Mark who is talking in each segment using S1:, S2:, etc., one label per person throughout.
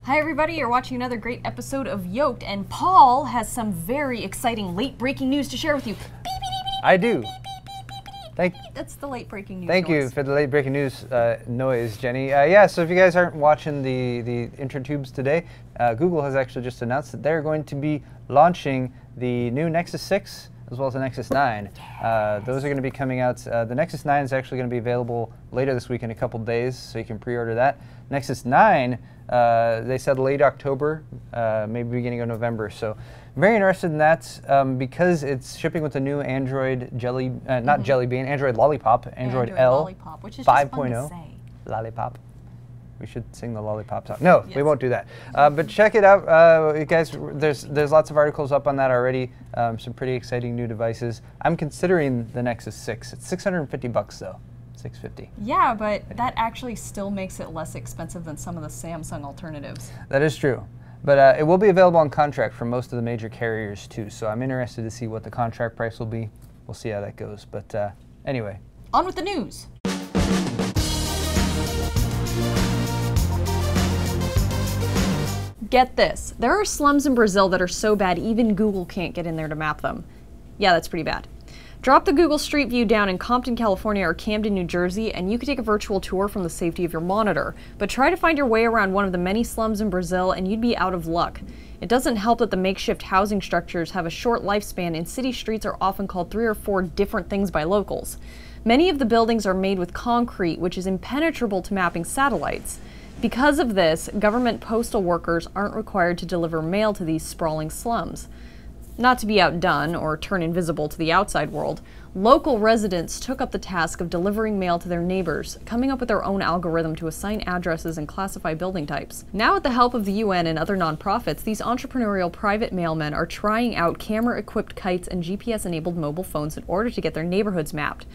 S1: Hi everybody, you're watching another great episode of Yolk'd, and Paul has some very exciting late-breaking news to share with you.
S2: I do.
S1: That's the late-breaking news
S2: Thank
S1: noise.
S2: you for the late-breaking news noise, Jenny. Yeah, so if you guys aren't watching the intertubes today, Google has actually just announced that they're going to be launching the new Nexus 6 as well as the Nexus 9. Those are going to be coming out. The Nexus 9 is actually going to be available later this week in a couple days, so you can pre-order that. Nexus 9, they said late October, maybe beginning of November. So very interested in that because it's shipping with the new Android Jelly, not Jelly Bean, Android Lollipop, Android L
S1: Lollipop, which is 5.0.
S2: Lollipop. We should sing the Lollipop song. No,
S1: Yes.
S2: we won't do that. But check it out, you guys. There's lots of articles up on that already. Some pretty exciting new devices. I'm considering the Nexus 6. It's $650 though. $650.
S1: Yeah, but that actually still makes it less expensive than some of the Samsung alternatives.
S2: That is true. But it will be available on contract from most of the major carriers too. So I'm interested to see what the contract price will be. We'll see how that goes. But anyway.
S1: On with the news. Get this, there are slums in Brazil that are so bad even Google can't get in there to map them. Yeah, that's pretty bad. Drop the Google Street View down in Compton, California or Camden, New Jersey, and you can take a virtual tour from the safety of your monitor. But try to find your way around one of the many slums in Brazil and you'd be out of luck. It doesn't help that the makeshift housing structures have a short lifespan and city streets are often called 3 or 4 different things by locals. Many of the buildings are made with concrete, which is impenetrable to mapping satellites. Because of this, government postal workers aren't required to deliver mail to these sprawling slums. Not to be outdone or turn invisible to the outside world, local residents took up the task of delivering mail to their neighbors, coming up with their own algorithm to assign addresses and classify building types. Now, with the help of the UN and other nonprofits, these entrepreneurial private mailmen are trying out camera-equipped kites and GPS-enabled mobile phones in order to get their neighborhoods mapped.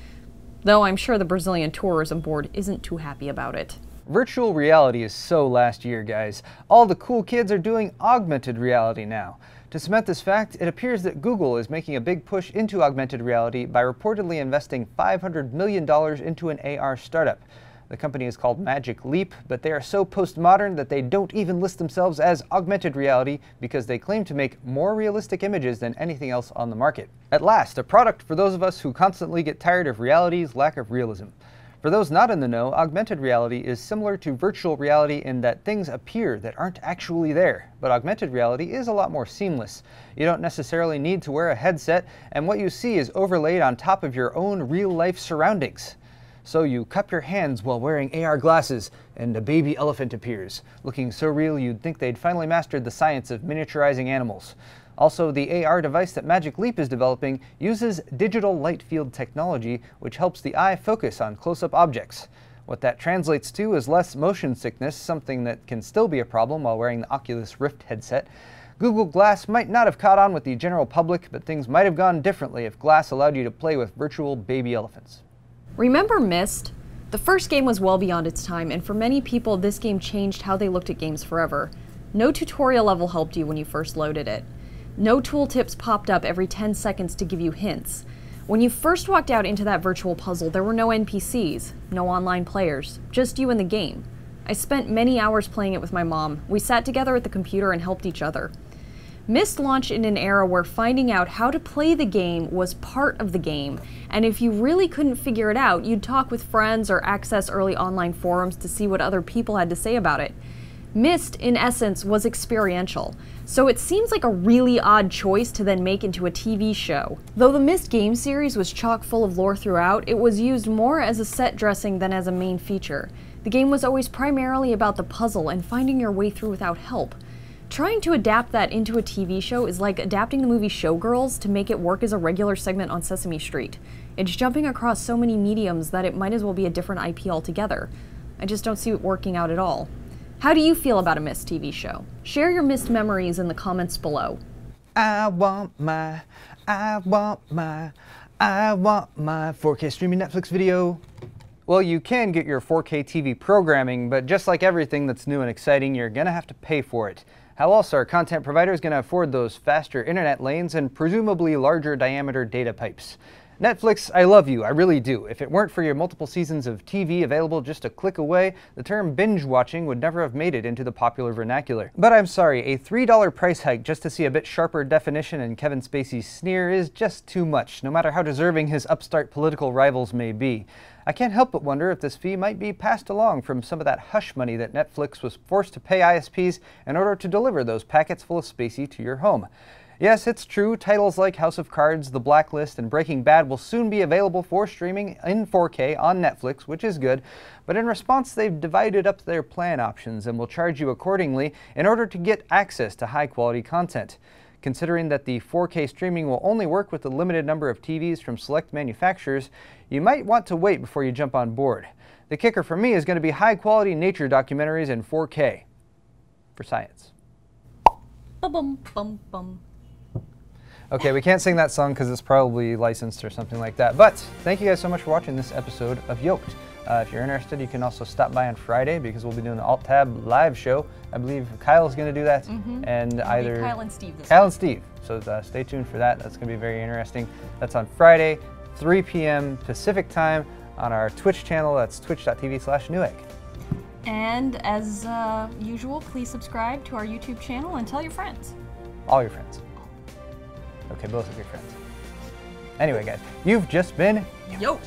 S1: Though I'm sure the Brazilian Tourism Board isn't too happy about it.
S2: Virtual reality is so last year, guys. All the cool kids are doing augmented reality now. To cement this fact, it appears that Google is making a big push into augmented reality by reportedly investing $500 million into an AR startup. The company is called Magic Leap, but they are so postmodern that they don't even list themselves as augmented reality because they claim to make more realistic images than anything else on the market. At last, a product for those of us who constantly get tired of reality's lack of realism. For those not in the know, augmented reality is similar to virtual reality in that things appear that aren't actually there. But augmented reality is a lot more seamless. You don't necessarily need to wear a headset, and what you see is overlaid on top of your own real-life surroundings. So you cup your hands while wearing AR glasses, and a baby elephant appears, looking so real you'd think they'd finally mastered the science of miniaturizing animals. Also, the AR device that Magic Leap is developing uses digital light field technology, which helps the eye focus on close-up objects. What that translates to is less motion sickness, something that can still be a problem while wearing the Oculus Rift headset. Google Glass might not have caught on with the general public, but things might have gone differently if Glass allowed you to play with virtual baby elephants.
S1: Remember Myst? The first game was well beyond its time, and for many people this game changed how they looked at games forever. No tutorial level helped you when you first loaded it. No tooltips popped up every 10 seconds to give you hints. When you first walked out into that virtual puzzle, there were no NPCs, no online players, just you and the game. I spent many hours playing it with my mom. We sat together at the computer and helped each other. Myst launched in an era where finding out how to play the game was part of the game, and if you really couldn't figure it out, you'd talk with friends or access early online forums to see what other people had to say about it. Myst, in essence, was experiential, so it seems like a really odd choice to then make into a TV show. Though the Myst game series was chock full of lore throughout, it was used more as a set dressing than as a main feature. The game was always primarily about the puzzle and finding your way through without help. Trying to adapt that into a TV show is like adapting the movie Showgirls to make it work as a regular segment on Sesame Street. It's jumping across so many mediums that it might as well be a different IP altogether. I just don't see it working out at all. How do you feel about a Myst TV show? Share your Myst memories in the comments below.
S2: I want my 4K streaming Netflix video. Well, you can get your 4K TV programming, but just like everything that's new and exciting, you're gonna have to pay for it. How else are content providers gonna afford those faster internet lanes and presumably larger diameter data pipes? Netflix, I love you, I really do. If it weren't for your multiple seasons of TV available just a click away, the term binge watching would never have made it into the popular vernacular. But I'm sorry, a $3 price hike just to see a bit sharper definition in Kevin Spacey's sneer is just too much, no matter how deserving his upstart political rivals may be. I can't help but wonder if this fee might be passed along from some of that hush money that Netflix was forced to pay ISPs in order to deliver those packets full of Spacey to your home. Yes, it's true, titles like House of Cards, The Blacklist, and Breaking Bad will soon be available for streaming in 4K on Netflix, which is good, but in response they've divided up their plan options and will charge you accordingly in order to get access to high-quality content. Considering that the 4K streaming will only work with a limited number of TVs from select manufacturers, you might want to wait before you jump on board. The kicker for me is going to be high-quality nature documentaries in 4K. For science.
S1: Bum-bum-bum-bum.
S2: Okay, we can't sing that song because it's probably licensed or something like that. But thank you guys so much for watching this episode of Yolk'd. If you're interested, you can also stop by on Friday because we'll be doing the Alt-Tab live show. I believe Kyle's going to do that. And either
S1: Kyle and Steve this
S2: Kyle
S1: week.
S2: and Steve. So stay tuned for that. That's going to be very interesting. That's on Friday, 3 p.m. Pacific time on our Twitch channel. That's twitch.tv/Newegg.
S1: And as usual, please subscribe to our YouTube channel and tell your friends.
S2: All your friends. Okay, both of your friends. Anyway, guys, you've just been
S1: Yolk'd.